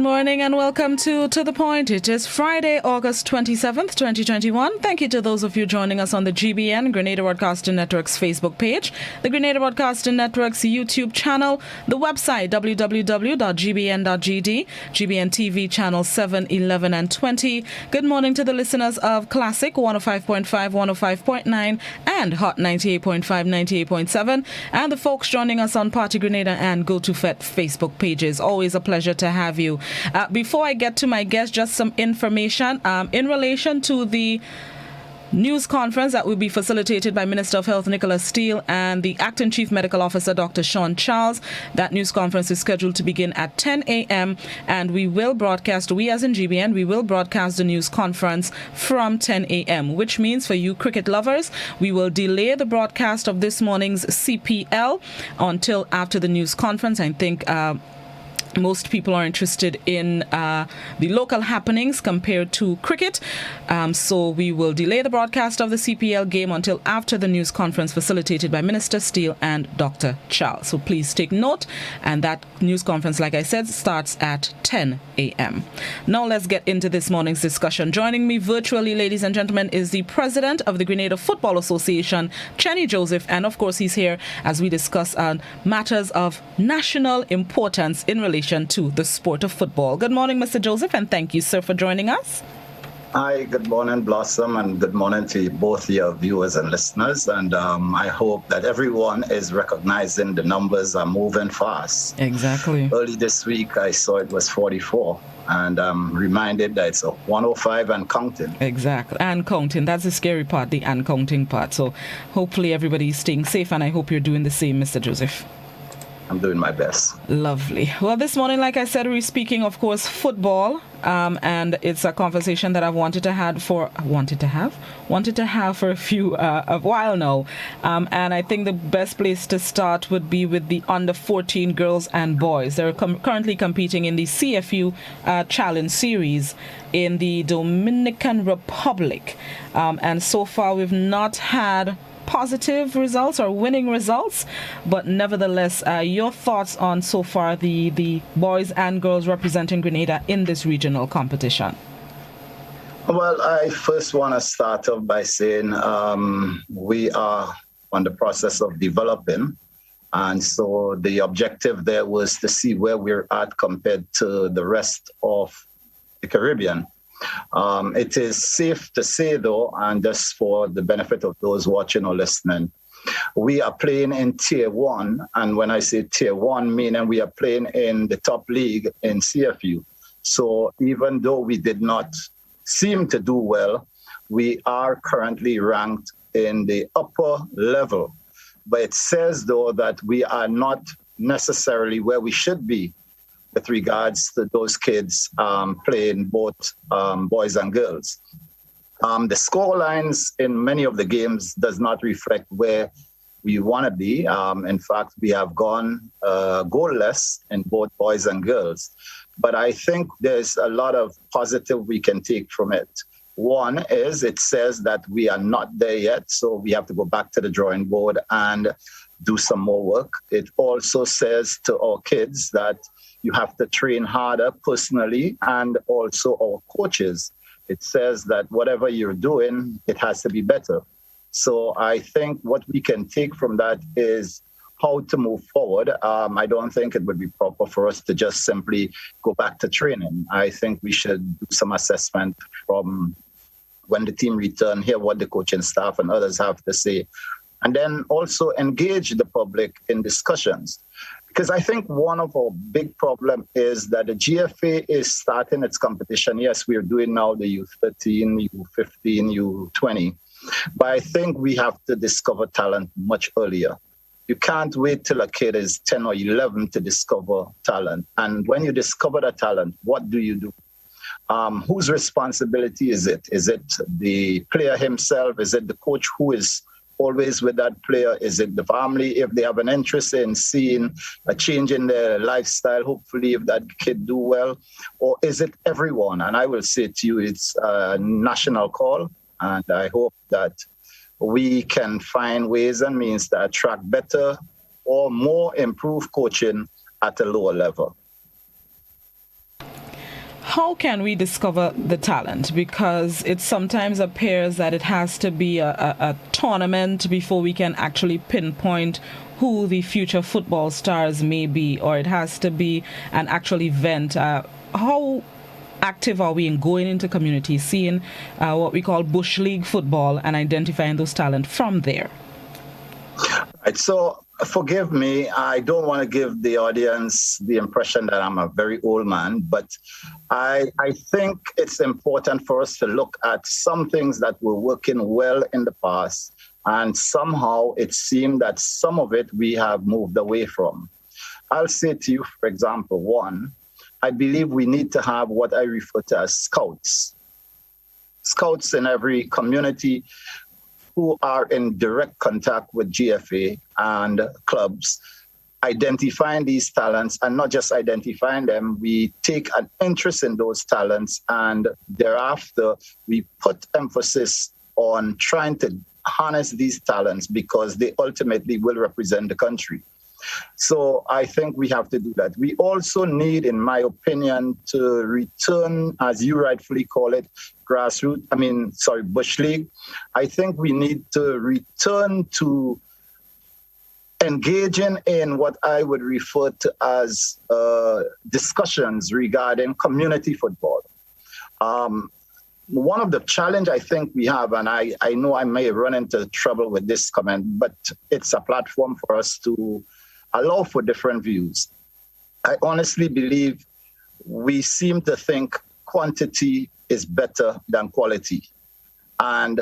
morning and welcome to The Point. It is Friday, August 27th, 2021. Thank you to those of you joining us on the GBN, Grenada Broadcasting Network's Facebook page, the Grenada Broadcasting Network's YouTube channel, the website www.gbn.gd, GBN TV channel 7, 11 and 20. Good morning to the listeners of Classic 105.5, 105.9 and Hot 98.5, 98.7, and the folks joining us on Party Grenada and Go to Fet Facebook pages. Always a pleasure to have you. Before I get to my guest, just some information in relation to the news conference that will be facilitated by Minister of Health Nicholas Steele and the Acting Chief Medical Officer Dr. Sean Charles. That news conference is scheduled to begin at 10 a.m. and we will broadcast, we as in GBN, we will broadcast the news conference from 10 a.m., which means for you cricket lovers, we will delay the broadcast of this morning's CPL until after the news conference. I think most people are interested in the local happenings compared to cricket. So we will delay the broadcast of the CPL game until after the news conference facilitated by Minister Steele and Dr. Charles. So please take note. And that news conference, like I said, starts at 10 a.m. Now let's get into this morning's discussion. Joining me virtually, ladies and gentlemen, is the president of the Grenada Football Association, Cheney Joseph. And of course, he's here as we discuss matters of national importance in relation to the sport of football. Good morning, Mr. Joseph, and thank you, sir, for joining us. Hi, good morning, Blossom, and good morning to both your viewers and listeners. And I hope that everyone is recognizing the numbers are moving fast. Exactly. Early this week, I saw it was 44. And I'm reminded that it's 105 and counting. Exactly. And counting. That's the scary part, the and counting part. So hopefully everybody is staying safe, and I hope you're doing the same, Mr. Joseph. I'm doing my best. Lovely. Well, this morning, like I said, we're speaking, of course, football, and it's a conversation that I've wanted to have for a while now. And I think the best place to start would be with the under 14 girls and boys. They're currently competing in the CFU Challenge Series in the Dominican Republic, and so far we've not had positive results or winning results, but nevertheless, your thoughts on so far the boys and girls representing Grenada in this regional competition? Well, I first want to start off by saying we are on the process of developing, and so the objective there was to see where we're at compared to the rest of the Caribbean. It is safe to say, though, and just for the benefit of those watching or listening, we are playing in Tier 1. And when I say Tier 1, meaning we are playing in the top league in CFU. So even though we did not seem to do well, we are currently ranked in the upper level. But it says, though, that we are not necessarily where we should be with regards to those kids playing both boys and girls. The score lines in many of the games does not reflect where we want to be. In fact, we have gone goalless in both boys and girls. But I think there's a lot of positive we can take from it. One is it says that we are not there yet, so we have to go back to the drawing board and do some more work. It also says to our kids that you have to train harder personally, and also our coaches. It says that whatever you're doing, it has to be better. So I think what we can take from that is how to move forward. I don't think it would be proper for us to just simply go back to training. I think we should do some assessment from when the team return, hear what the coaching staff and others have to say, and then also engage the public in discussions. Because I think one of our big problems is that the GFA is starting its competition. Yes, we are doing now the U13, U15, U20. But I think we have to discover talent much earlier. You can't wait till a kid is 10 or 11 to discover talent. And when you discover the talent, what do you do? Whose responsibility is it? Is it the player himself? Is it the coach who is always with that player? Is it the family? If they have an interest in seeing a change in their lifestyle, hopefully if that kid do well, or is it everyone? And I will say to you, it's a national call. And I hope that we can find ways and means to attract better or more improved coaching at a lower level. How can we discover the talent? Because it sometimes appears that it has to be a tournament before we can actually pinpoint who the future football stars may be, or it has to be an actual event. How active are we in going into communities, seeing what we call Bush League football and identifying those talent from there? Right, so forgive me, I don't want to give the audience the impression that I'm a very old man, but I think it's important for us to look at some things that were working well in the past, and somehow it seemed that some of it we have moved away from. I'll say to you, for example, one, I believe we need to have what I refer to as scouts. Scouts in every community who are in direct contact with GFA and clubs, identifying these talents, and not just identifying them, we take an interest in those talents, and thereafter we put emphasis on trying to harness these talents because they ultimately will represent the country. So I think we have to do that. We also need, in my opinion, to return, as you rightfully call it, Bush League. I think we need to return to engaging in what I would refer to as discussions regarding community football. One of the challenge I think we have, and I know I may run into trouble with this comment, but it's a platform for us to allow for different views. I honestly believe we seem to think quantity is better than quality. And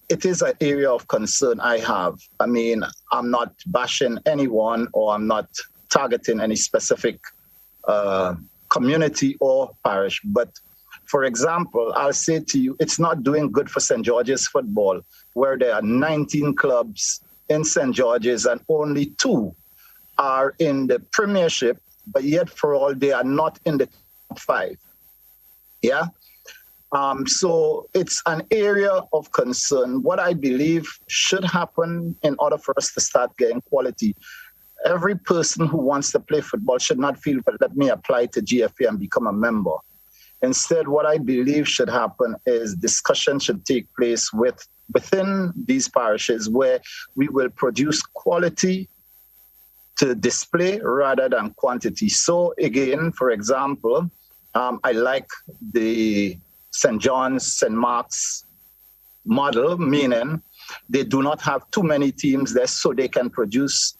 it is an area of concern I have. I mean, I'm not bashing anyone, or I'm not targeting any specific community or parish. But for example, I'll say to you, it's not doing good for St. George's football, where there are 19 clubs in St. George's and only 2 are in the Premiership, but yet for all, they are not in the top 5. Yeah? So it's an area of concern. What I believe should happen in order for us to start getting quality, every person who wants to play football should not feel, but let me apply to GFA and become a member. Instead, what I believe should happen is discussion should take place within these parishes, where we will produce quality to display rather than quantity. So again, for example, I like the St. John's, St. Mark's model, meaning they do not have too many teams there, so they can produce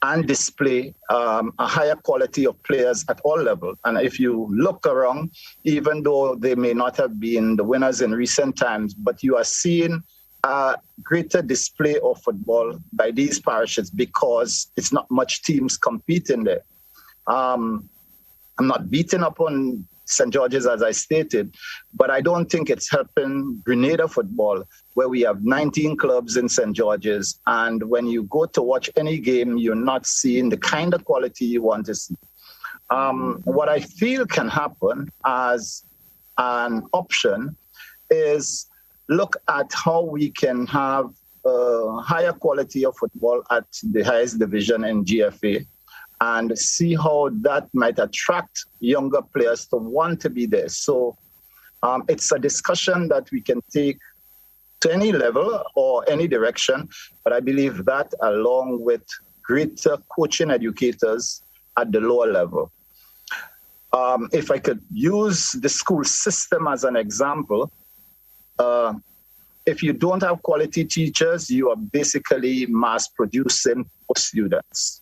and display a higher quality of players at all levels. And if you look around, even though they may not have been the winners in recent times, but you are seeing a greater display of football by these parishes because it's not much teams competing there. I'm not beating up on St. George's, as I stated, but I don't think it's helping Grenada football, where we have 19 clubs in St. George's. And when you go to watch any game, you're not seeing the kind of quality you want to see. What I feel can happen as an option is look at how we can have a higher quality of football at the highest division in GFA, and see how that might attract younger players to want to be there. So it's a discussion that we can take to any level or any direction, but I believe that along with greater coaching educators at the lower level. If I could use the school system as an example, if you don't have quality teachers, you are basically mass producing students.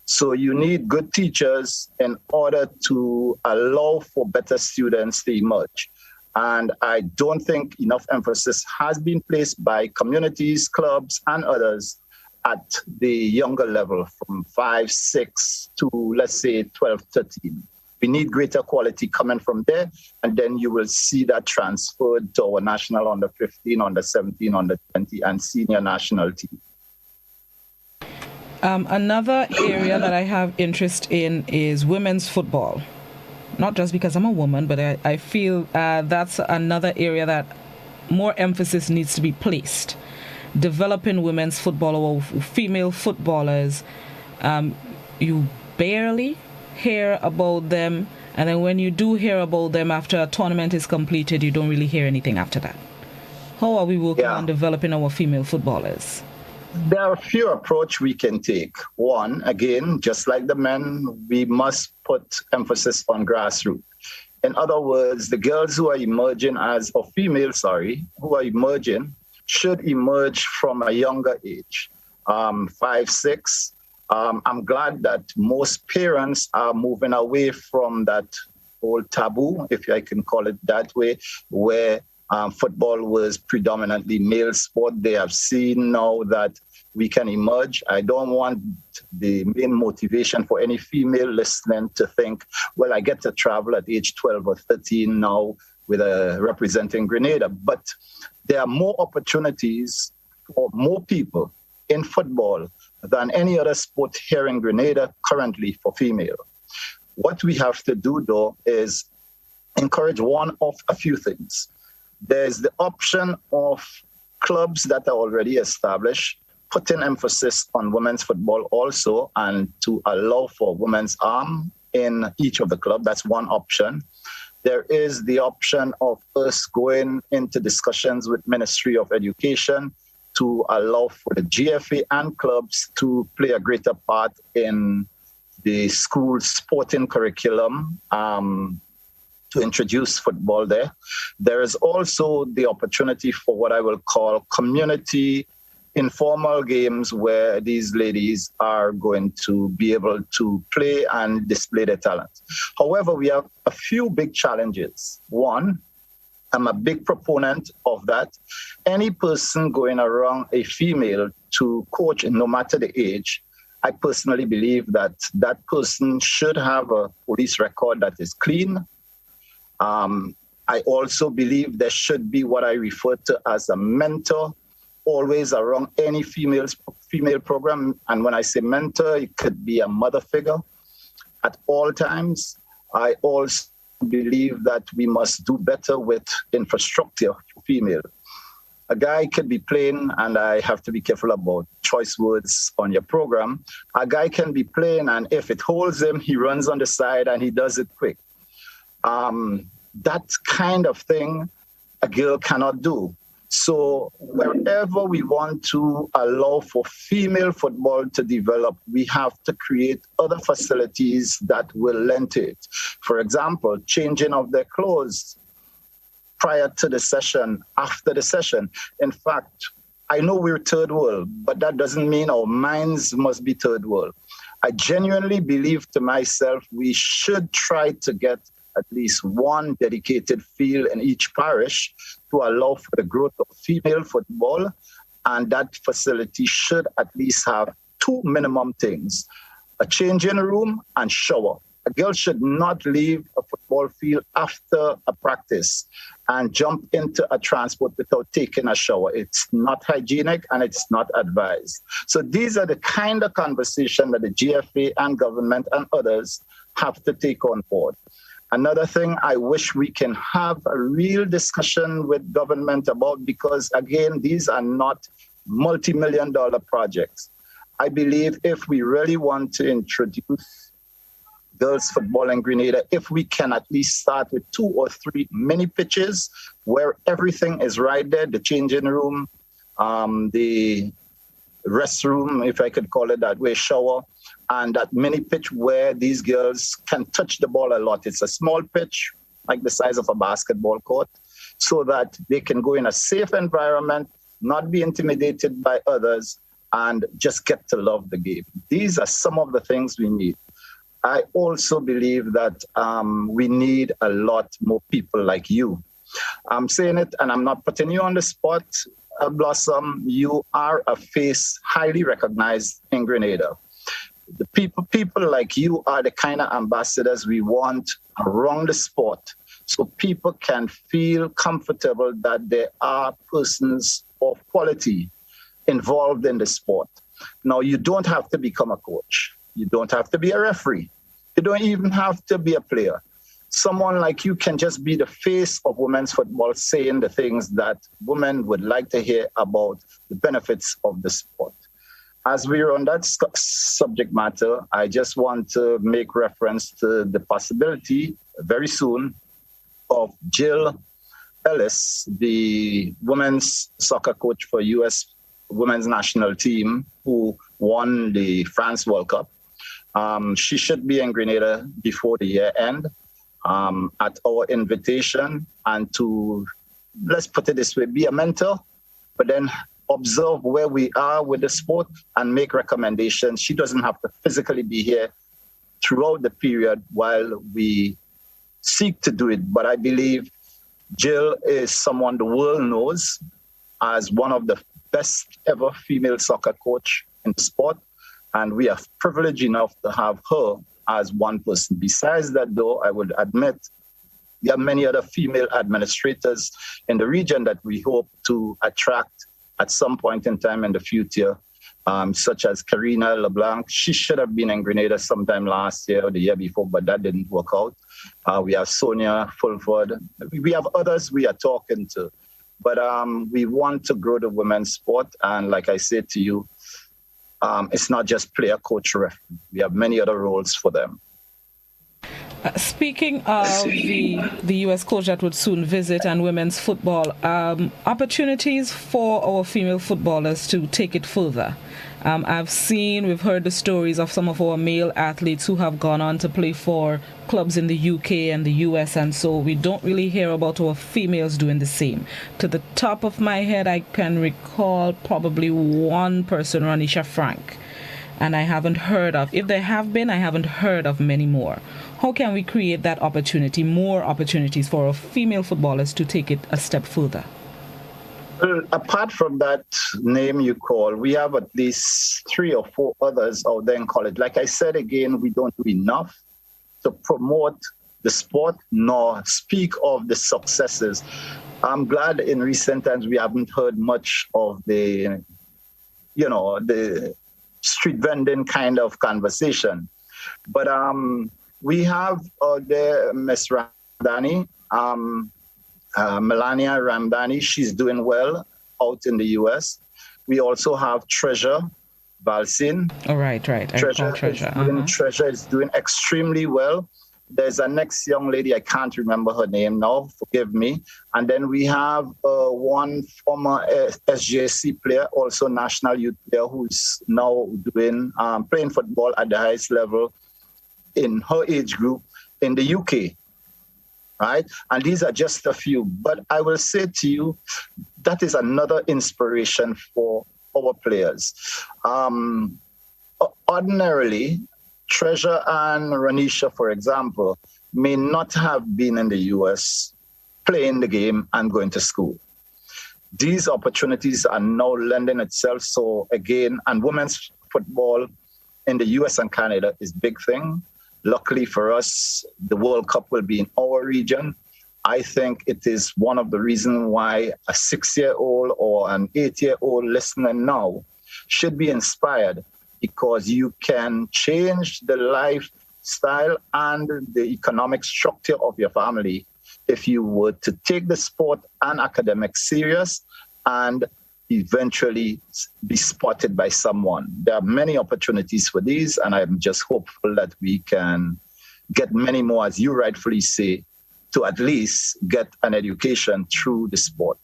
So you need good teachers in order to allow for better students to emerge. And I don't think enough emphasis has been placed by communities, clubs, and others at the younger level, from 5, 6 to, let's say, 12, 13. We need greater quality coming from there, and then you will see that transferred to our national under 15, under 17, under 20, and senior national team. Another area that I have interest in is women's football. Not just because I'm a woman, but I feel that's another area that more emphasis needs to be placed. Developing women's football or female footballers, you barely hear about them And then when you do hear about them after a tournament is completed, you don't really hear anything after that. How are we working on developing our female footballers? There are a few approaches we can take. One, again, just like the men, we must put emphasis on grassroots. In other words, the girls who are emerging or females, who are emerging, should emerge from a younger age, 5, 6. I'm glad that most parents are moving away from that old taboo, if I can call it that way, where football was predominantly male sport. They have seen now that we can emerge. I don't want the main motivation for any female listening to think, well, I get to travel at age 12 or 13 now with representing Grenada. But there are more opportunities for more people in football than any other sport here in Grenada currently for female. What we have to do, though, is encourage one of a few things. There's the option of clubs that are already established, putting emphasis on women's football also, and to allow for women's arm in each of the clubs. That's one option. There is the option of us going into discussions with Ministry of Education to allow for the GFA and clubs to play a greater part in the school sporting curriculum, to introduce football there. There is also the opportunity for what I will call community informal games where these ladies are going to be able to play and display their talent. However, we have a few big challenges. One, I'm a big proponent of that. Any person going around a female to coach, no matter the age, I personally believe that that person should have a police record that is clean. I also believe there should be what I refer to as a mentor always around any female program. And when I say mentor, it could be a mother figure at all times. I also believe that we must do better with infrastructure for female. A guy could be playing, and I have to be careful about choice words on your program. A guy can be playing, and if it holds him, he runs on the side and he does it quick. That kind of thing a girl cannot do. So wherever we want to allow for female football to develop, we have to create other facilities that will lend to it. For example, changing of their clothes prior to the session, after the session. In fact, I know we're third world, but that doesn't mean our minds must be third world. I genuinely believe to myself we should try to get at least one dedicated field in each parish to allow for the growth of female football. And that facility should at least have two minimum things: a changing room and shower. A girl should not leave a football field after a practice and jump into a transport without taking a shower. It's not hygienic and it's not advised. So these are the kind of conversation that the GFA and government and others have to take on board. Another thing I wish we can have a real discussion with government about, because again, these are not multi-million-dollar projects. I believe if we really want to introduce girls football in Grenada, if we can at least start with 2 or 3 mini pitches where everything is right there, the changing room, the restroom, if I could call it that way, shower, and that mini pitch where these girls can touch the ball a lot. It's a small pitch, like the size of a basketball court, so that they can go in a safe environment, not be intimidated by others, and just get to love the game. These are some of the things we need. I also believe that we need a lot more people like you. I'm saying it, and I'm not putting you on the spot, Blossom. You are a face highly recognized in Grenada. The people like you are the kind of ambassadors we want around the sport, so people can feel comfortable that there are persons of quality involved in the sport. Now, you don't have to become a coach. You don't have to be a referee. You don't even have to be a player. Someone like you can just be the face of women's football, saying the things that women would like to hear about the benefits of the sport. As we're on that subject matter, I just want to make reference to the possibility very soon of Jill Ellis, the women's soccer coach for U.S. women's national team who won the France World Cup. She should be in Grenada before the year end at our invitation, and to, let's put it this way, be a mentor, but then observe where we are with the sport and make recommendations. She doesn't have to physically be here throughout the period while we seek to do it. But I believe Jill is someone the world knows as one of the best ever female soccer coach in the sport. And we are privileged enough to have her as one person. Besides that, though, I would admit there are many other female administrators in the region that we hope to attract at some point in time in the future, such as Karina LeBlanc. She should have been in Grenada sometime last year or the year before, but that didn't work out. We have Sonia Fulford. We have others we are talking to. But we want to grow the women's sport. And like I said to you, it's not just player, coach, ref. We have many other roles for them. Speaking of the U.S. coach that would soon visit and women's football, opportunities for our female footballers to take it further. We've heard the stories of some of our male athletes who have gone on to play for clubs in the UK and the US, and so we don't really hear about our females doing the same. To the top of my head, I can recall probably one person, Ranisha Frank, and I haven't heard of, if there have been, I haven't heard of many more. How can we create that opportunity, more opportunities for our female footballers to take it a step further? Well, apart from that name you call, we have at least 3 or 4 others out there in college. Like I said again, we don't do enough to promote the sport nor speak of the successes. I'm glad in recent times we haven't heard much of the street vending kind of conversation. But we have there Ms. Ramdani, Melania Ramdani. She's doing well out in the US. We also have Treasure Valsin. Oh, right. Treasure is doing extremely well. There's a next young lady, I can't remember her name now, forgive me. And then we have one former SJC player, also national youth player, who's now doing playing football at the highest level in her age group in the UK, right? And these are just a few. But I will say to you, that is another inspiration for our players. Ordinarily, Treasure and Ranisha, for example, may not have been in the US playing the game and going to school. These opportunities are now lending itself. So again, and women's football in the US and Canada is a big thing. Luckily for us, the World Cup will be in our region. I think it is one of the reasons why a 6-year-old or an 8-year-old listening now should be inspired, because you can change the lifestyle and the economic structure of your family if you were to take the sport and academics serious and eventually be spotted by someone. There are many opportunities for these, and I'm just hopeful that we can get many more, as you rightfully say, to at least get an education through the sport.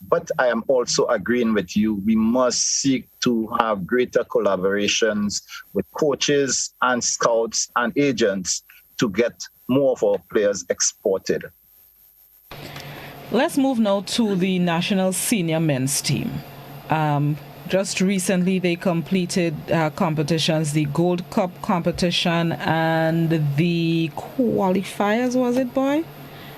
But I am also agreeing with you, we must seek to have greater collaborations with coaches and scouts and agents to get more of our players exported. Let's move now to the national senior men's team. Just recently, they completed competitions, the Gold Cup competition and the qualifiers, was it, boy?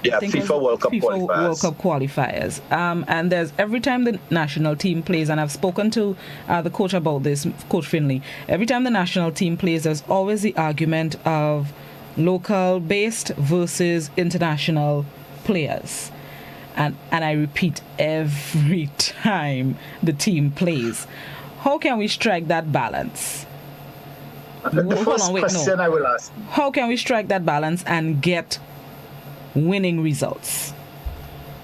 Yeah, FIFA World Cup qualifiers. World Cup qualifiers. And there's every time the national team plays, and I've spoken to the coach about this, Coach Finley, every time the national team plays, there's always the argument of local-based versus international players. And I repeat, every time the team plays. How can we strike that balance? The first question I will ask. How can we strike that balance and get winning results?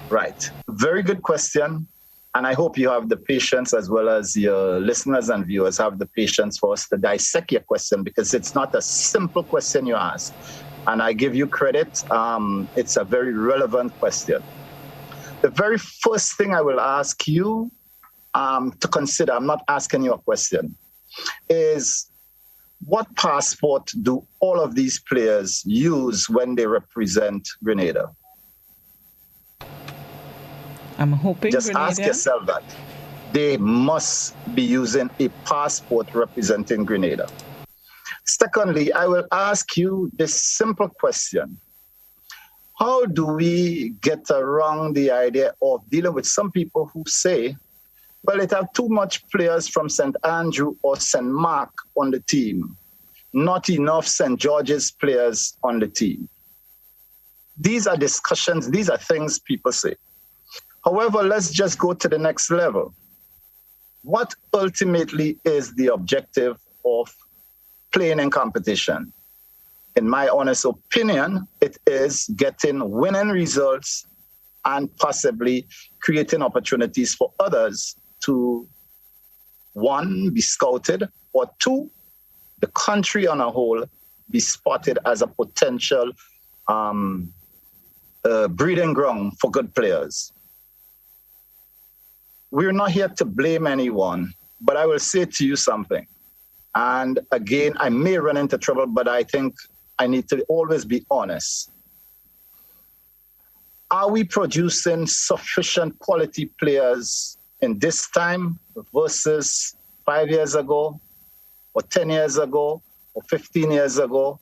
Right. Very good question. And I hope you have the patience, as well as your listeners and viewers have the patience for us to dissect your question, because it's not a simple question you ask. And I give you credit. It's a very relevant question. The very first thing I will ask you to consider, I'm not asking you a question, is what passport do all of these players use when they represent Grenada? I'm hoping Just Grenada. ask yourself that. They must be using a passport representing Grenada. Secondly, I will ask you this simple question. How do we get around the idea of dealing with some people who say, well, it have too much players from St. Andrew or St. Mark on the team, not enough St. George's players on the team? These are discussions, these are things people say. However, let's just go to the next level. What ultimately is the objective of playing in competition? In my honest opinion, it is getting winning results and possibly creating opportunities for others to, one, be scouted, or two, the country on a whole be spotted as a potential breeding ground for good players. We're not here to blame anyone, but I will say to you something. And again, I may run into trouble, but I think I need to always be honest. Are we producing sufficient quality players in this time versus 5 years ago, or 10 years ago, or 15 years ago?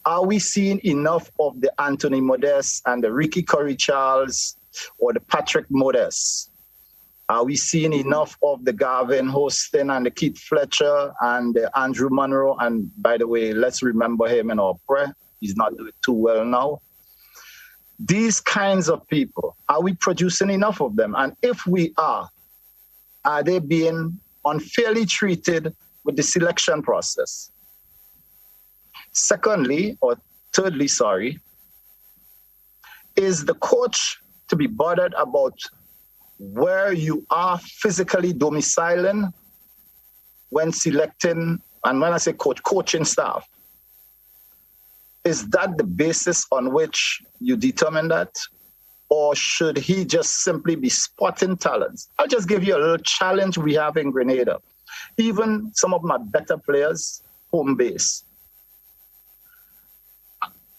Are we seeing enough of the Anthony Modeste and the Ricky Curry-Charles or the Patrick Modeste? Are we seeing enough of the Garvin Hostin and the Keith Fletcher and the Andrew Monroe? And by the way, let's remember him in our prayer. He's not doing too well now. These kinds of people, are we producing enough of them? And if we are they being unfairly treated with the selection process? Thirdly, is the coach to be bothered about where you are physically domiciling when selecting, and when I say coach, coaching staff? Is that the basis on which you determine that? Or should he just simply be spotting talents? I'll just give you a little challenge we have in Grenada. Even some of my better players, home base.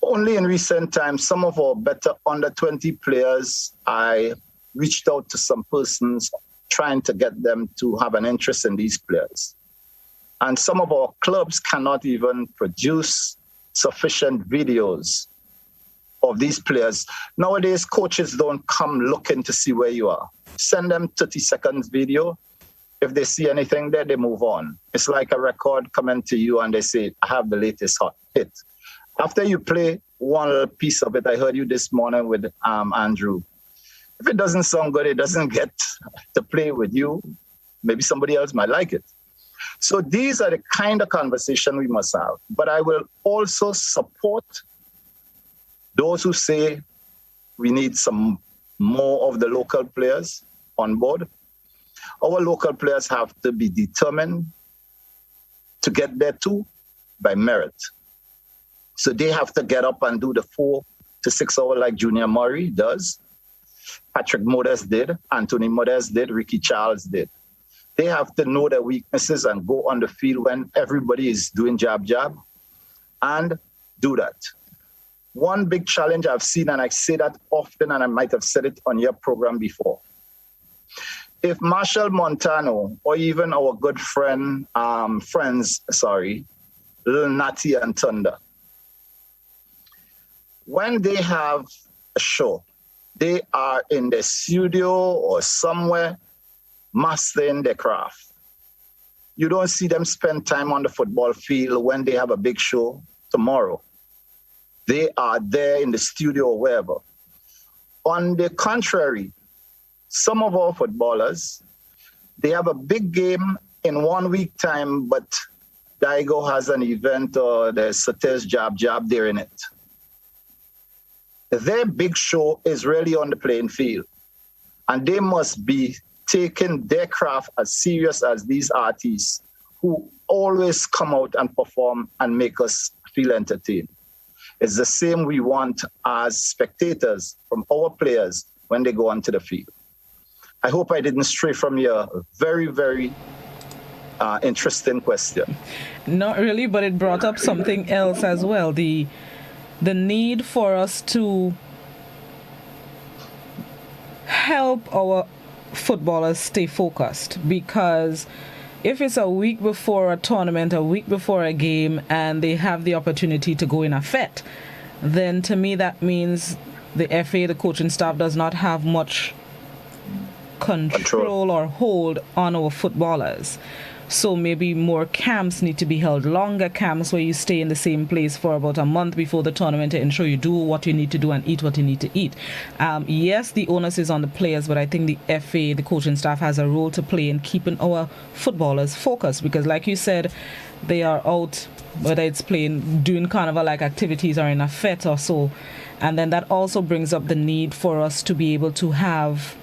Only in recent times, some of our better under 20 players, I reached out to some persons trying to get them to have an interest in these players. And some of our clubs cannot even produce sufficient videos of these players. Nowadays, coaches don't come looking to see where you are. Send them 30 seconds video. If they see anything there, they move on. It's like a record coming to you and they say, I have the latest hot hit. After you play one little piece of it, I heard you this morning with Andrew. If it doesn't sound good, it doesn't get to play with you. Maybe somebody else might like it. So these are the kind of conversation we must have. But I will also support those who say we need some more of the local players on board. Our local players have to be determined to get there too by merit. So they have to get up and do the 4 to 6 hours like Junior Murray does. Patrick Modeste did, Anthony Modeste did, Ricky Charles did. They have to know their weaknesses and go on the field when everybody is doing jab, and do that. One big challenge I've seen, and I say that often, and I might have said it on your program before. If Marshall Montano, or even our good friends, Lil Natty and Thunder, when they have a show, they are in the studio or somewhere mastering their craft. You don't see them spend time on the football field when they have a big show tomorrow. They are there in the studio or wherever. On the contrary, some of our footballers, they have a big game in 1 week time, but Daigo has an event or the Sates Jab, they're in it. Their big show is really on the playing field. And they must be taking their craft as serious as these artists who always come out and perform and make us feel entertained. It's the same we want as spectators from our players when they go onto the field. I hope I didn't stray from your very, very interesting question. Not really, but it brought up something else as well. The need for us to help our footballers stay focused, because if it's a week before a tournament, a week before a game, and they have the opportunity to go in a fet, then to me that means the FA, the coaching staff, does not have much control or hold on our footballers. So maybe more camps need to be held, longer camps where you stay in the same place for about a month before the tournament to ensure you do what you need to do and eat what you need to eat. Yes, the onus is on the players, but I think the FA, the coaching staff, has a role to play in keeping our footballers focused, because like you said, they are out, whether it's playing, doing carnival-like activities or in a fete or so. And then that also brings up the need for us to be able to have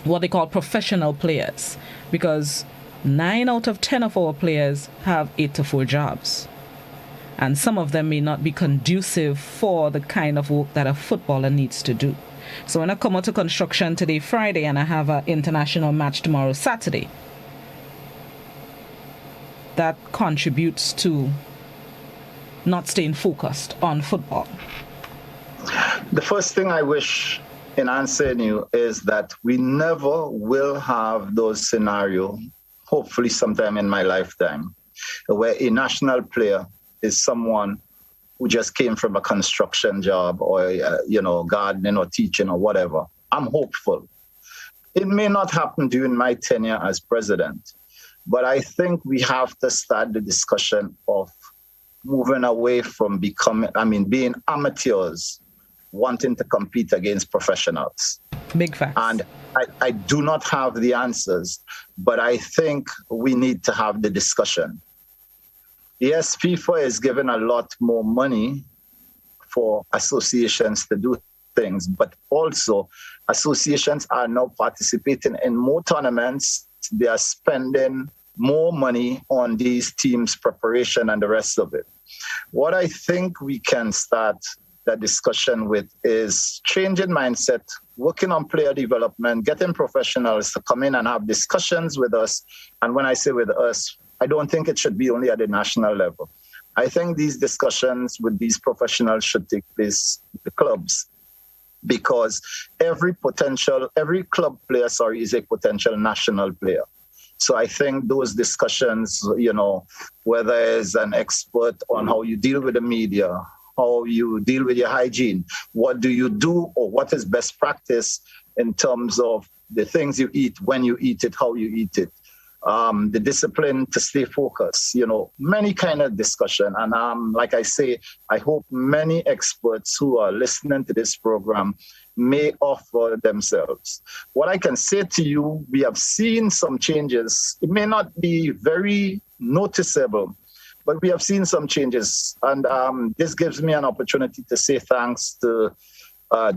what they call professional players, because 9 out of 10 of our players have 8 to 4 jobs. And some of them may not be conducive for the kind of work that a footballer needs to do. So when I come out to construction today, Friday, and I have an international match tomorrow, Saturday, that contributes to not staying focused on football. The first thing I wish in answering you is that we never will have those scenarios, hopefully sometime in my lifetime, where a national player is someone who just came from a construction job or, gardening or teaching or whatever. I'm hopeful. It may not happen during my tenure as president, but I think we have to start the discussion of moving away from being amateurs, wanting to compete against professionals. Big facts. And I do not have the answers, but I think we need to have the discussion. Yes, FIFA is given a lot more money for associations to do things, but also associations are now participating in more tournaments. They are spending more money on these teams' preparation and the rest of it. What I think we can start that discussion with is changing mindset, working on player development, getting professionals to come in and have discussions with us. And when I say with us, I don't think it should be only at the national level. I think these discussions with these professionals should take place with the clubs, because every club player, is a potential national player. So I think those discussions, whether as an expert on how you deal with the media, how you deal with your hygiene, what do you do, or what is best practice in terms of the things you eat, when you eat it, how you eat it, the discipline to stay focused, many kind of discussion. And like I say, I hope many experts who are listening to this program may offer themselves. What I can say to you, we have seen some changes. It may not be very noticeable, but we have seen some changes. And this gives me an opportunity to say thanks to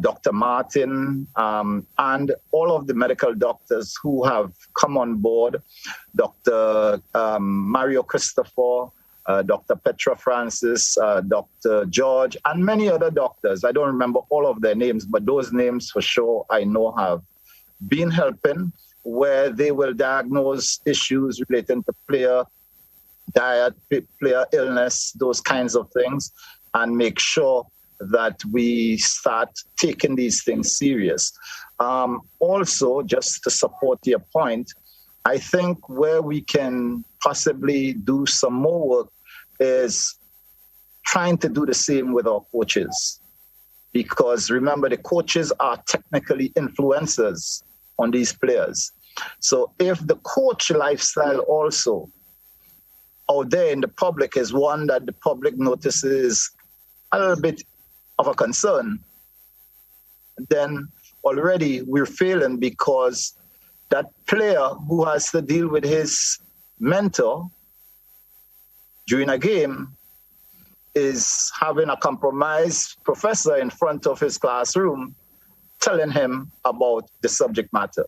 Dr. Martin and all of the medical doctors who have come on board, Dr. Mario Christopher, Dr. Petra Francis, Dr. George, and many other doctors. I don't remember all of their names, but those names for sure I know have been helping, where they will diagnose issues relating to player diet, player illness, those kinds of things, and make sure that we start taking these things serious. Also, just to support your point, I think where we can possibly do some more work is trying to do the same with our coaches. Because remember, the coaches are technically influencers on these players. So if the coach lifestyle also out there in the public is one that the public notices a little bit of a concern, then already we're failing, because that player who has to deal with his mentor during a game is having a compromised professor in front of his classroom telling him about the subject matter.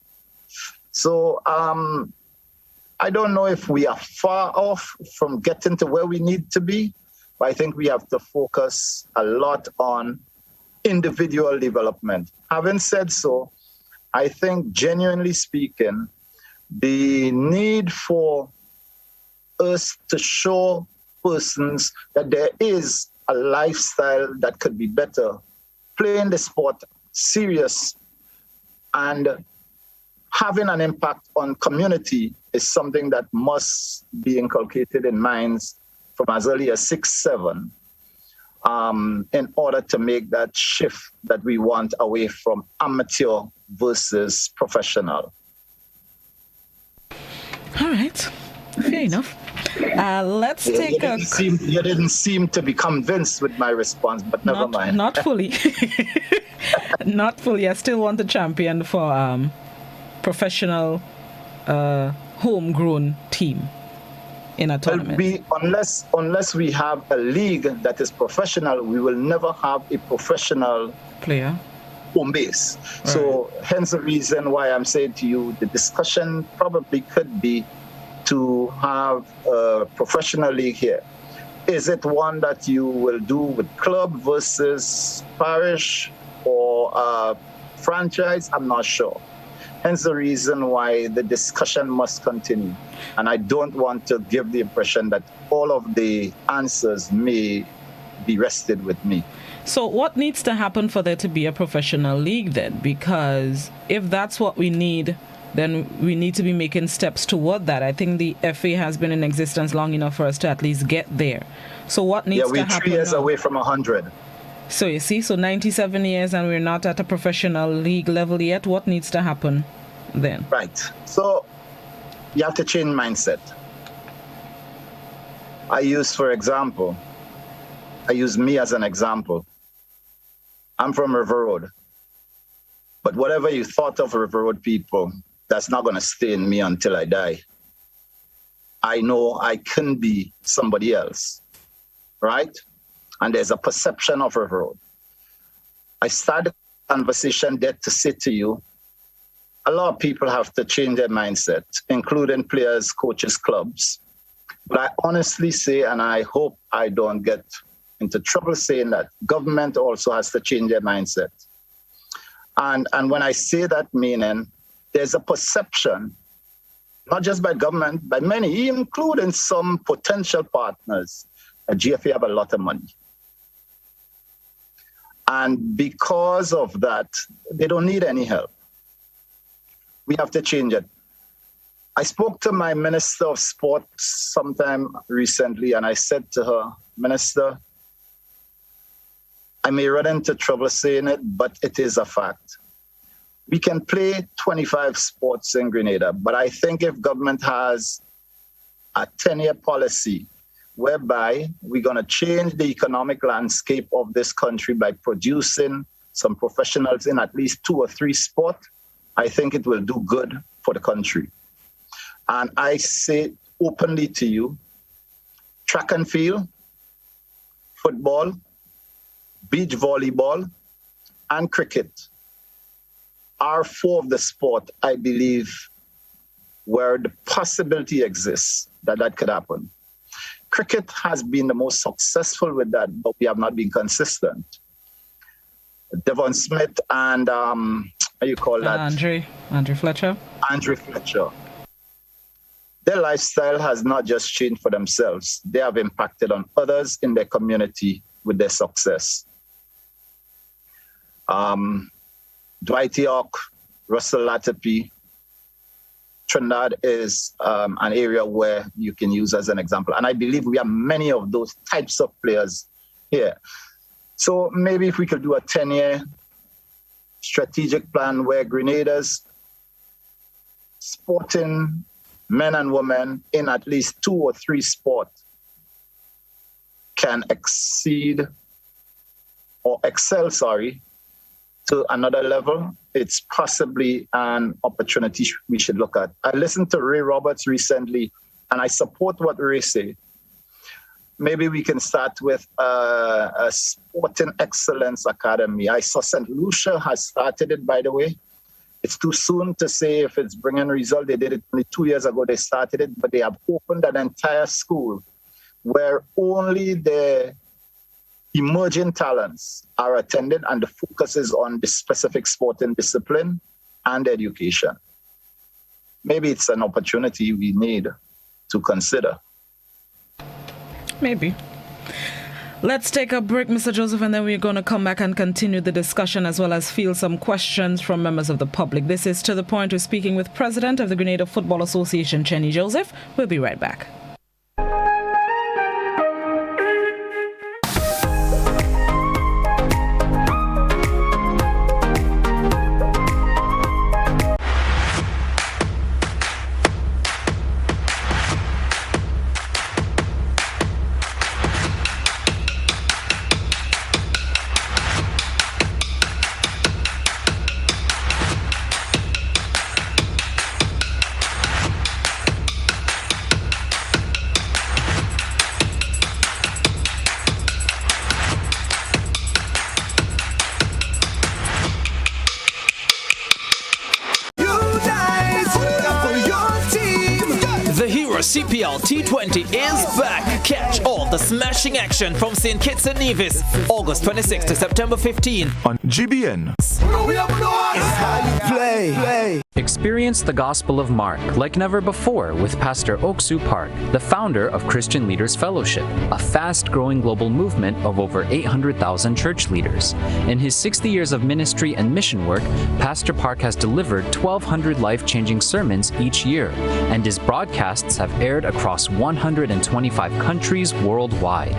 So I don't know if we are far off from getting to where we need to be, But I think we have to focus a lot on individual development. Having said so, I think, genuinely speaking, the need for us to show persons that there is a lifestyle that could be better, playing the sport serious and having an impact on community is something that must be inculcated in minds from as early as 6, 7, in order to make that shift that we want away from amateur versus professional. All right, fair enough. Let's take you didn't seem to be convinced with my response, but never mind. Not fully. Not fully. I still want the champion for professional homegrown team in a tournament. Unless we have a league that is professional, we will never have a professional player home base. Right. So hence the reason why I'm saying to you, the discussion probably could be to have a professional league here. Is it one that you will do with club versus parish or franchise? I'm not sure. Hence the reason why the discussion must continue. And I don't want to give the impression that all of the answers may be rested with me. So what needs to happen for there to be a professional league then? Because if that's what we need, then we need to be making steps toward that. I think the FA has been in existence long enough for us to at least get there. So what needs to happen? Yeah, we're 3 years away from 100. So you see, so 97 years and we're not at a professional league level yet. What needs to happen then? Right. So you have to change mindset. I use me as an example. I'm from River Road. But whatever you thought of River Road people, that's not going to stay in me until I die. I know I can be somebody else, right? And there's a perception of River Road. I started the conversation there to say to you, a lot of people have to change their mindset, including players, coaches, clubs. But I honestly say, and I hope I don't get into trouble saying that, government also has to change their mindset. And when I say that, meaning there's a perception, not just by government, by many, including some potential partners, that GFA have a lot of money. And because of that, they don't need any help. We have to change it. I spoke to my Minister of Sport sometime recently, and I said to her, Minister, I may run into trouble saying it, but it is a fact. We can play 25 sports in Grenada, but I think if government has a 10-year policy whereby we're going to change the economic landscape of this country by producing some professionals in at least 2 or 3 sports, I think it will do good for the country. And I say openly to you, track and field, football, beach volleyball, and cricket are 4 of the sport, I believe, where the possibility exists that could happen. Cricket has been the most successful with that, but we have not been consistent. Devon Smith and, Andrew Fletcher. Andrew Fletcher. Their lifestyle has not just changed for themselves. They have impacted on others in their community with their success. Dwight York, Russell Latapy, Trinidad is an area where you can use as an example. And I believe we have many of those types of players here. So maybe if we could do a 10-year strategic plan where Grenada's sporting men and women in at least 2 or 3 sports can excel to another level, it's possibly an opportunity we should look at. I listened to Ray Roberts recently, and I support what Ray said. Maybe we can start with a Sporting Excellence Academy. I saw St. Lucia has started it, by the way. It's too soon to say if it's bringing result. They did it only 2 years ago. They started it, but they have opened an entire school where only the emerging talents are attended and the focus is on the specific sporting discipline and education. Maybe it's an opportunity we need to consider. Maybe. Let's take a break, Mr. Joseph, and then we're going to come back and continue the discussion as well as field some questions from members of the public. This is To The Point. We're speaking with President of the Grenada Football Association, Cheney Joseph. We'll be right back. CPL T20 is back. Catch all the smashing action from St. Kitts and Nevis, August 26 to September 15 on GBN. Play. Experience the Gospel of Mark like never before with Pastor Oksu Park, the founder of Christian Leaders Fellowship, a fast-growing global movement of over 800,000 church leaders. In his 60 years of ministry and mission work, Pastor Park has delivered 1,200 life-changing sermons each year, and his broadcasts have aired across 125 countries worldwide.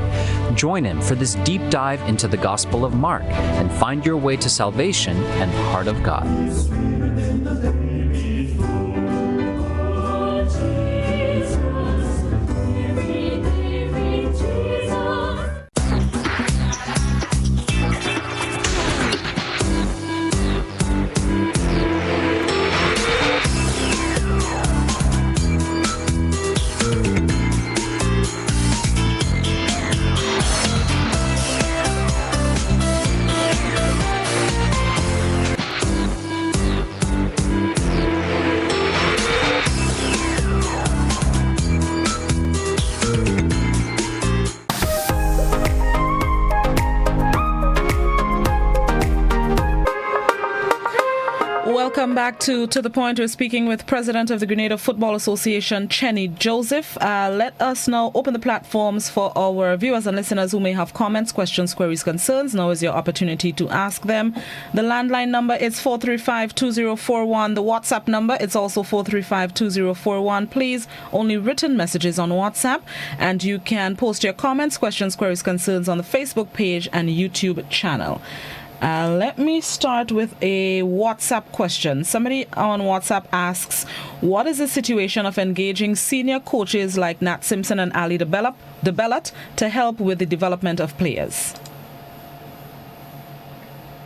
Join him for this deep dive into the Gospel of Mark and find your way to salvation and the heart of God. Welcome back to The Point. We're speaking with President of the Grenada Football Association, Cheney Joseph. Let us now open the platforms for our viewers and listeners who may have comments, questions, queries, concerns. Now is your opportunity to ask them. The landline number is 435-2041. The WhatsApp number is also 435-2041. Please, only written messages on WhatsApp. And you can post your comments, questions, queries, concerns on the Facebook page and YouTube channel. Let me start with a WhatsApp question. Somebody on WhatsApp asks, what is the situation of engaging senior coaches like Nat Simpson and Ali DeBellat to help with the development of players?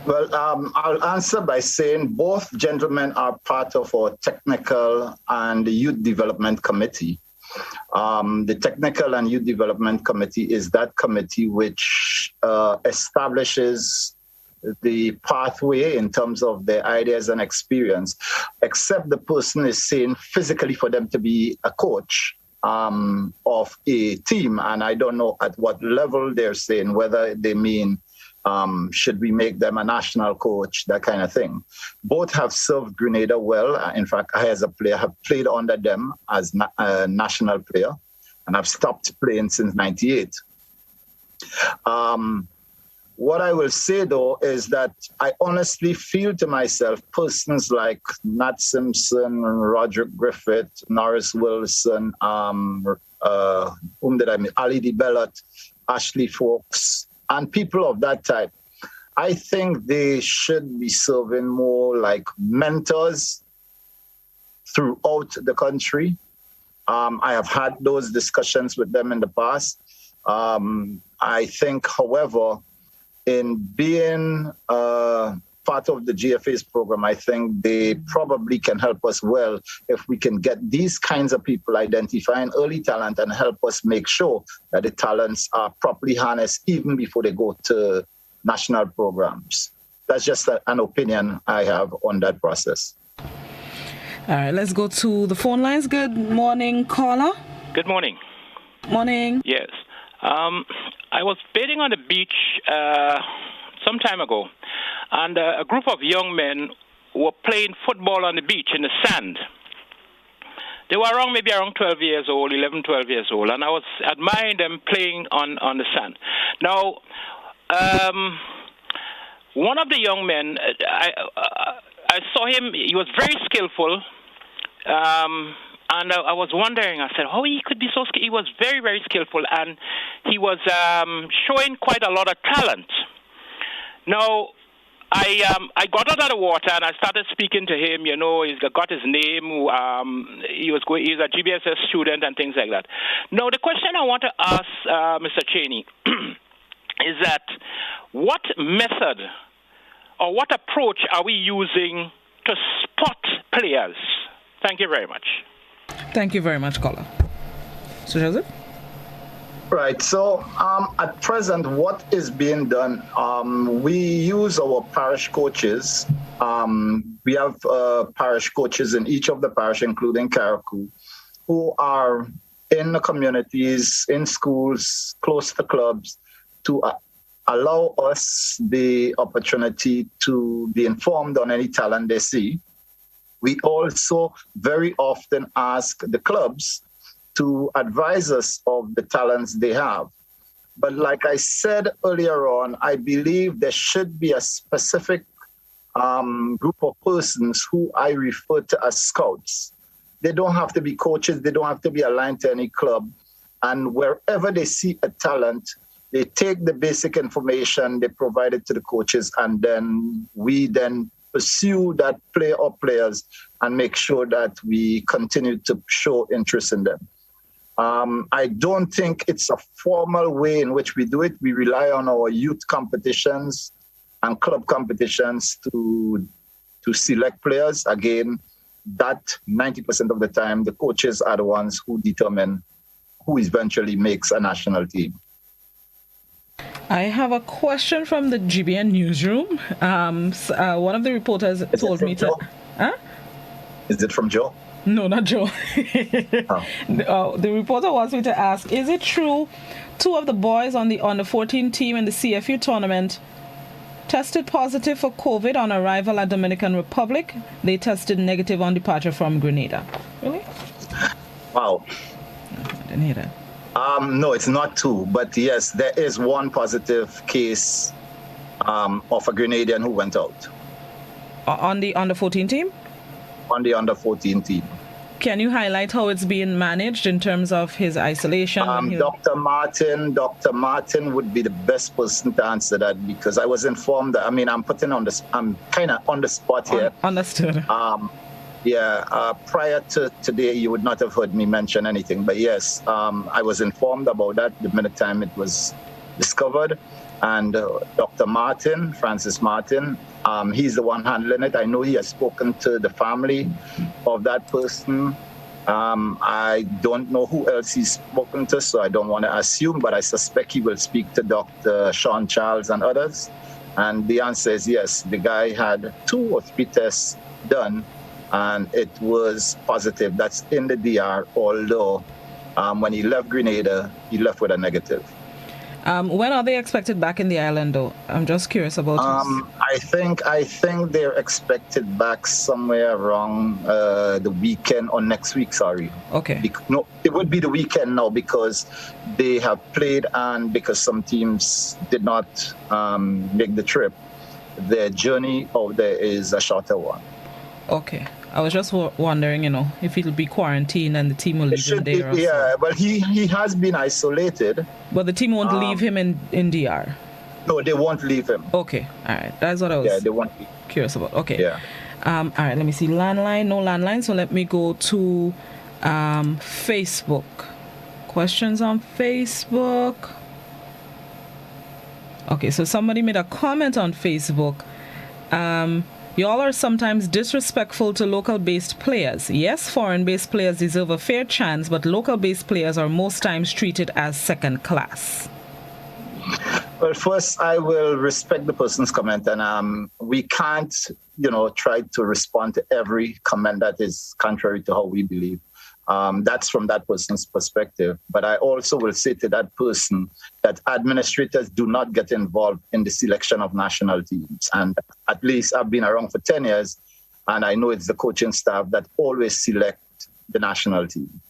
Well, I'll answer by saying both gentlemen are part of our technical and youth development committee. The Technical and Youth Development Committee is that committee which establishes the pathway in terms of their ideas and experience, except the person is saying physically for them to be a coach of a team. And I don't know at what level they're saying, whether they mean should we make them a national coach, that kind of thing. Both have served Grenada well. In fact, I as a player have played under them as a national player, and I've stopped playing since '98. What I will say, though, is that I honestly feel to myself, persons like Nat Simpson, Roderick Griffith, Norris Wilson, Ali DeBellat, Ashley Fawkes, and people of that type, I think they should be serving more like mentors throughout the country. I have had those discussions with them in the past. I think, however, in being part of the GFA's program, I think they probably can help us well if we can get these kinds of people identifying early talent and help us make sure that the talents are properly harnessed even before they go to national programs. That's just an opinion I have on that process. All right, let's go to the phone lines. Good morning, caller. Good morning. Morning. Yes. I was bathing on the beach some time ago, and a group of young men were playing football on the beach in the sand. They were maybe around 12 years old, 11, 12 years old, and I was admiring them playing on the sand. Now, one of the young men, I saw him, he was very skillful, and I was wondering, I said, how he could be so skillful. He was very, very skillful, and he was showing quite a lot of talent. Now, I got out of the water and I started speaking to him. You know, he's got his name. He's a GBSS student and things like that. Now, the question I want to ask Mr. Cheney is that what method or what approach are we using to spot players? Thank you very much. Thank you very much, caller. So, Joseph? Right. So at present, what is being done, we use our parish coaches. We have parish coaches in each of the parish, including Karakou, who are in the communities, in schools, close to clubs, to allow us the opportunity to be informed on any talent they see. We also very often ask the clubs to advise us of the talents they have. But like I said earlier on, I believe there should be a specific group of persons who I refer to as scouts. They don't have to be coaches. They don't have to be aligned to any club. And wherever they see a talent, they take the basic information, they provide it to the coaches, and then we then pursue that player or players and make sure that we continue to show interest in them. I don't think it's a formal way in which we do it. We rely on our youth competitions and club competitions to select players. Again, that 90% of the time, the coaches are the ones who determine who eventually makes a national team. I have a question from the GBN newsroom. One of the reporters told me to... Huh? Is it from Joe? No, not Joe. Oh. The reporter wants me to ask, is it true 2 of the boys on the under 14 team in the CFU tournament tested positive for COVID on arrival at Dominican Republic? They tested negative on departure from Grenada. Really? Wow. No, I didn't hear that. No, it's not 2, but yes, there is 1 positive case of a Grenadian who went out. On the under 14 team? On the under 14 team. Can you highlight how it's being managed in terms of his isolation? Dr. Martin would be the best person to answer that, because I was informed that, I'm kind of on the spot here. Understood. Prior to today, you would not have heard me mention anything. But yes, I was informed about that the minute time it was discovered. And Dr. Martin, Francis Martin, he's the one handling it. I know he has spoken to the family of that person. I don't know who else he's spoken to, so I don't want to assume, but I suspect he will speak to Dr. Sean Charles and others. And the answer is yes, the guy had 2 or 3 tests done, and it was positive. That's in the DR, although when he left Grenada, he left with a negative. When are they expected back in the island, though? I'm just curious about this. I think they're expected back somewhere around the weekend or next week, sorry. Okay. No, it would be the weekend now because they have played, and because some teams did not make the trip, their journey out there is a shorter one. Okay. I was just wondering, if it'll be quarantined and the team will leave him there. Yeah, well, he has been isolated. But the team won't leave him in DR? No, they won't leave him. Okay, all right. That's what I was they won't curious about. Okay. Yeah. All right, let me see. Landline, no landline. So let me go to Facebook. Questions on Facebook. Okay, so somebody made a comment on Facebook. Y'all are sometimes disrespectful to local-based players. Yes, foreign-based players deserve a fair chance, but local-based players are most times treated as second class. Well, first, I will respect the person's comment, and we can't, try to respond to every comment that is contrary to how we believe. That's from that person's perspective. But I also will say to that person that administrators do not get involved in the selection of national teams. And at least I've been around for 10 years, and I know it's the coaching staff that always select the national team.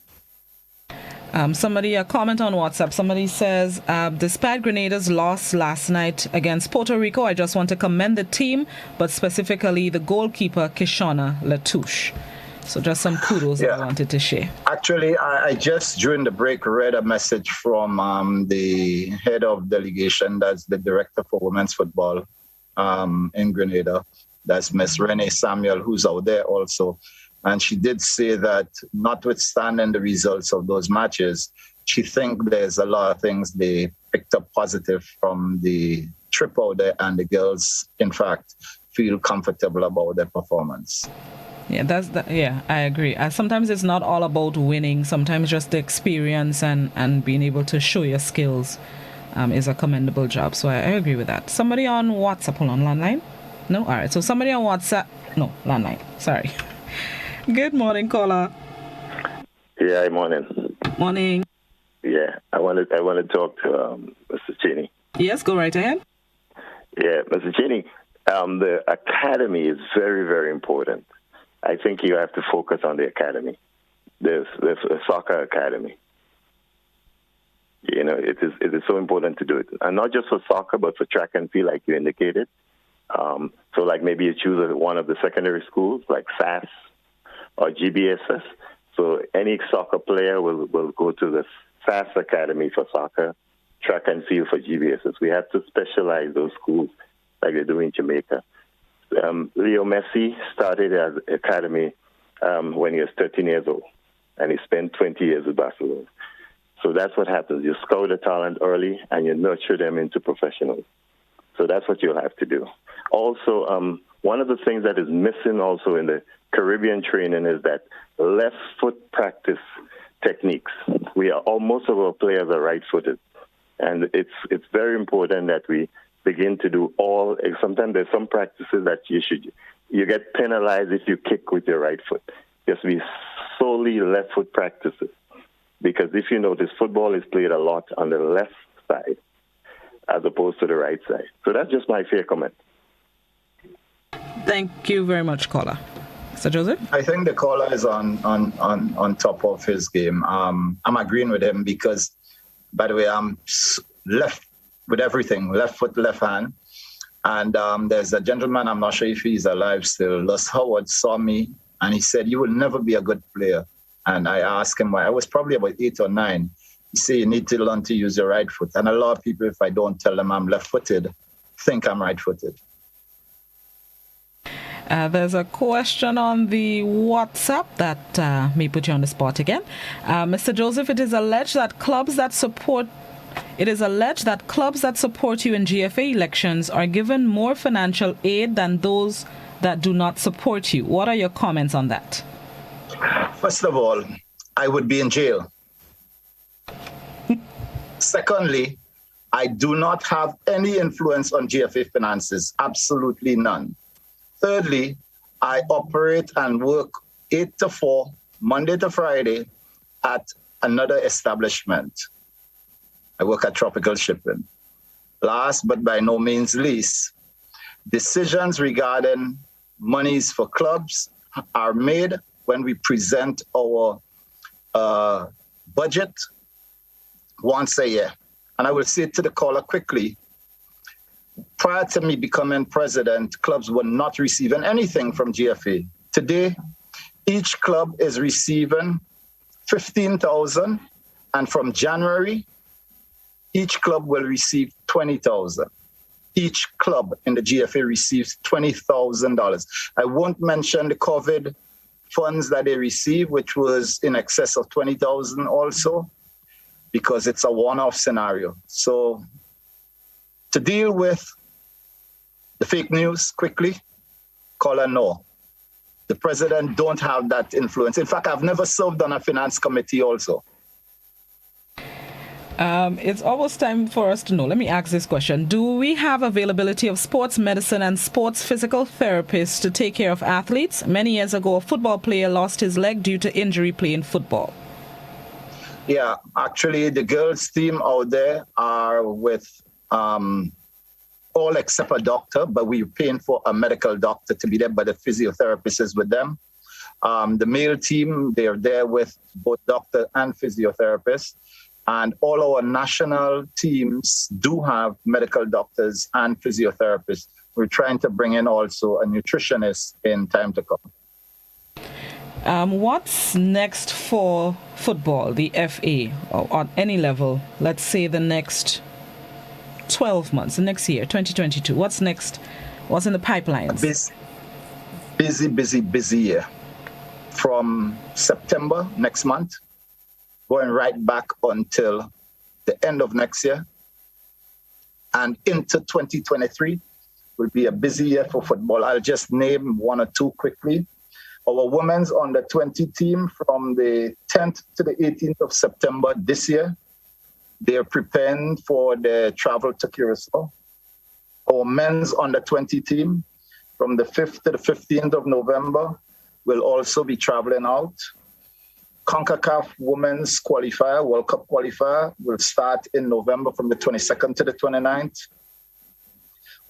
A comment on WhatsApp. Somebody says, despite Grenada's loss last night against Puerto Rico, I just want to commend the team, but specifically the goalkeeper, Kishona Latouche. So just some kudos I wanted to share. Actually, I just during the break read a message from the head of delegation, that's the director for women's football in Grenada. That's Miss Renee Samuel, who's out there also. And she did say that notwithstanding the results of those matches, she thinks there's a lot of things they picked up positive from the trip out there, and the girls, in fact, feel comfortable about their performance. Yeah, I agree. Sometimes it's not all about winning. Sometimes just the experience and being able to show your skills is a commendable job. So I agree with that. Somebody on WhatsApp, hold on, landline? No? All right. So somebody on WhatsApp, no, landline. Sorry. Good morning, caller. Yeah, morning. Morning. Yeah, I want to talk to Mr. Cheney. Yes, go right ahead. Yeah, Mr. Cheney, the academy is very, very important. I think you have to focus on the academy. There's a soccer academy. You know, it is so important to do it, and not just for soccer, but for track and field, like you indicated. So, like maybe you choose one of the secondary schools, like SAS or GBSS. So any soccer player will go to the SAS Academy for soccer, track and field for GBSS. We have to specialize those schools like they do in Jamaica. Leo Messi started as academy when he was 13 years old, and he spent 20 years at Barcelona. So that's what happens. You scout a talent early, and you nurture them into professionals. So that's what you'll have to do. Also, one of the things that is missing also in the Caribbean training is that left foot practice techniques. Most of our players are right-footed, and it's very important that we begin to do sometimes there's some practices that you get penalized if you kick with your right foot. Just be solely left foot practices, because if you notice, football is played a lot on the left side as opposed to the right side. So that's just my fair comment. Thank you very much, caller. Mr. Joseph? I think the caller is on top of his game. I'm agreeing with him because, by the way, I'm left with everything, left foot, left hand. And there's a gentleman, I'm not sure if he's alive still, Les Howard, saw me and he said, "You will never be a good player." And I asked him why. I was probably about 8 or 9. He said, "You need to learn to use your right foot." And a lot of people, if I don't tell them I'm left-footed, think I'm right-footed. There's a question on the WhatsApp that may put you on the spot again. Mr. Joseph, it is alleged that clubs that support you in GFA elections are given more financial aid than those that do not support you. What are your comments on that? First of all, I would be in jail. Secondly, I do not have any influence on GFA finances, absolutely none. Thirdly, I operate and work 8 to 4, Monday to Friday, at another establishment. I work at Tropical Shipping. Last but by no means least, decisions regarding monies for clubs are made when we present our budget once a year. And I will say to the caller quickly, prior to me becoming president, clubs were not receiving anything from GFA. Today, each club is receiving $15,000, and from January, each club will receive $20,000. Each club in the GFA receives $20,000. I won't mention the COVID funds that they receive, which was in excess of $20,000 also, because it's a one-off scenario. So to deal with the fake news quickly, caller, no. The president don't have that influence. In fact, I've never served on a finance committee also. It's almost time for us to know. Let me ask this question. Do we have availability of sports medicine and sports physical therapists to take care of athletes? Many years ago, a football player lost his leg due to injury playing football. Yeah, actually, the girls' team out there are with all except a doctor, but we're paying for a medical doctor to be there, but the physiotherapist is with them. The male team, they're there with both doctor and physiotherapist. And all our national teams do have medical doctors and physiotherapists. We're trying to bring in also a nutritionist in time to come. What's next for football, the FA, or on any level? Let's say the next 12 months, the next year, 2022. What's next? What's in the pipelines? Busy year. From September next month, going right back until the end of next year. And into 2023 will be a busy year for football. I'll just name one or two quickly. Our women's under 20 team from the 10th to the 18th of September this year, they're preparing for the travel to Curacao. Our men's under 20 team from the 5th to the 15th of November will also be traveling out. CONCACAF Women's Qualifier, World Cup Qualifier, will start in November from the 22nd to the 29th.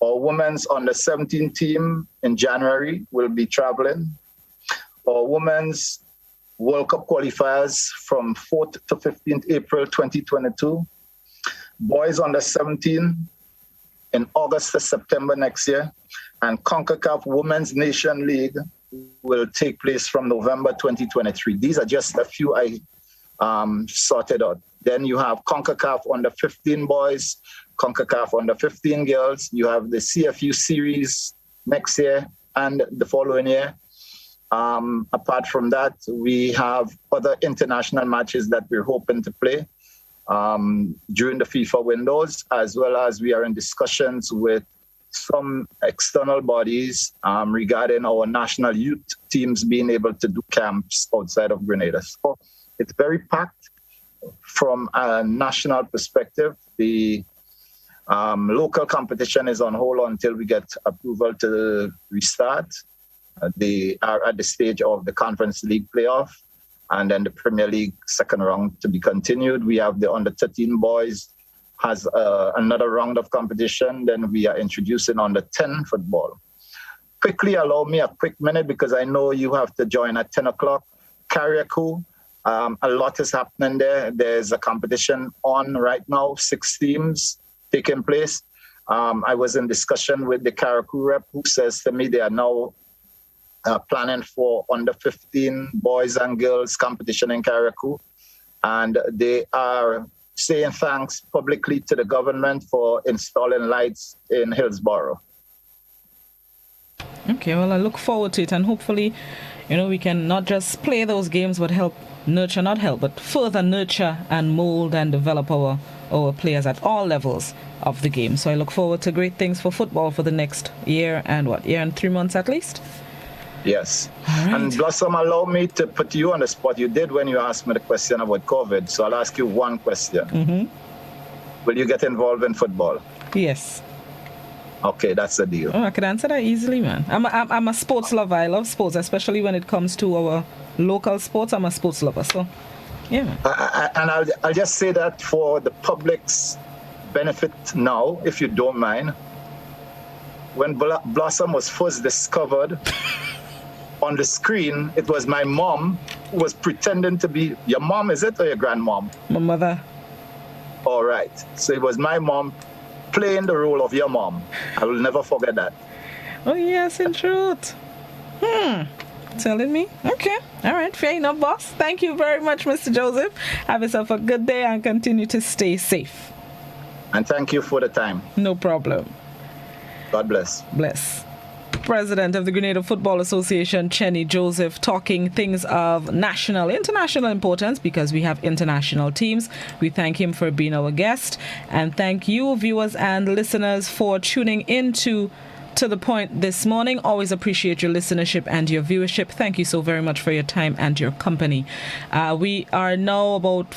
Our women's under 17 team in January will be traveling. Our women's World Cup qualifiers from 4th to 15th April 2022. Boys under 17 in August to September next year. And CONCACAF Women's Nation League will take place from November 2023. These are just a few I sorted out. Then you have CONCACAF under 15 boys, CONCACAF under 15 girls. You have the CFU series next year and the following year. Apart from that, we have other international matches that we're hoping to play during the FIFA windows, as well as we are in discussions with some external bodies regarding our national youth teams being able to do camps outside of Grenada. So it's very packed from a national perspective. The local competition is on hold until we get approval to restart. They are at the stage of the Conference League playoff and then the Premier League second round to be continued. We have the under 13 boys has another round of competition. Then we are introducing under 10 football. Quickly, allow me a quick minute because I know you have to join at 10 o'clock. Carriacou, a lot is happening there. There's a competition on right now, 6 teams taking place. I was in discussion with the Carriacou rep who says to me they are now planning for under 15 boys and girls competition in Carriacou. And they are saying thanks publicly to the government for installing lights in Hillsborough. Okay, well, I look forward to it, and hopefully, we can not just play those games, but help nurture, not help, but further nurture and mold and develop our players at all levels of the game. So I look forward to great things for football for the next year and 3 months at least. Yes. Right. And Blossom, allow me to put you on the spot. You did when you asked me the question about COVID. So I'll ask you one question. Mm-hmm. Will you get involved in football? Yes. Okay, that's the deal. Oh, I could answer that easily, man. I'm a sports lover. I love sports, especially when it comes to our local sports. I'm a sports lover. So, yeah. And I'll just say that for the public's benefit now, if you don't mind. When Blossom was first discovered on the screen, it was my mom who was pretending to be your mom, is it, or your grandmom? My mother. All right. So it was my mom playing the role of your mom. I will never forget that. Oh, yes, in truth. Telling me? Okay. All right. Fair enough, boss. Thank you very much, Mr. Joseph. Have yourself a good day and continue to stay safe. And thank you for the time. No problem. God bless. Bless. President of the Grenada Football Association, Cheney Joseph, talking things of international importance because we have international teams. We thank him for being our guest, and thank you, viewers and listeners, for tuning in to the point this morning. Always appreciate your listenership and your viewership. Thank you so very much for your time and your company. We are now about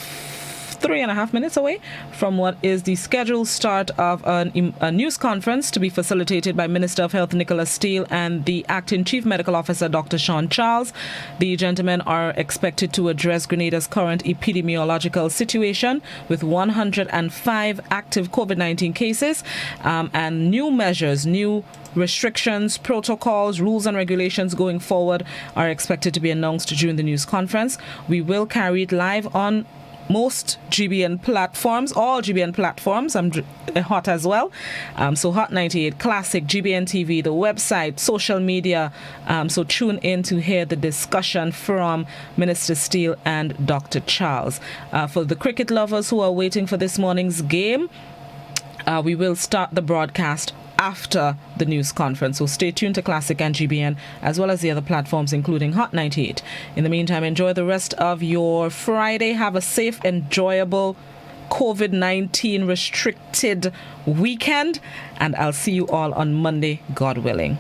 3.5 minutes away from what is the scheduled start of a news conference to be facilitated by Minister of Health Nicholas Steele and the Acting Chief Medical Officer Dr. Sean Charles. The gentlemen are expected to address Grenada's current epidemiological situation with 105 active COVID-19 cases and new measures, new restrictions, protocols, rules and regulations going forward are expected to be announced during the news conference. We will carry it live on most GBN platforms, all GBN platforms. I'm Hot as well. So Hot 98 Classic, GBN TV, the website, social media. So tune in to hear the discussion from Minister Steele and Dr. Charles. For the cricket lovers who are waiting for this morning's game, we will start the broadcast after the news conference. So stay tuned to Classic and GBN as well as the other platforms including Hot 98. In the meantime, enjoy the rest of your Friday. Have a safe, enjoyable, COVID-19 restricted weekend, and I'll see you all on Monday, God willing.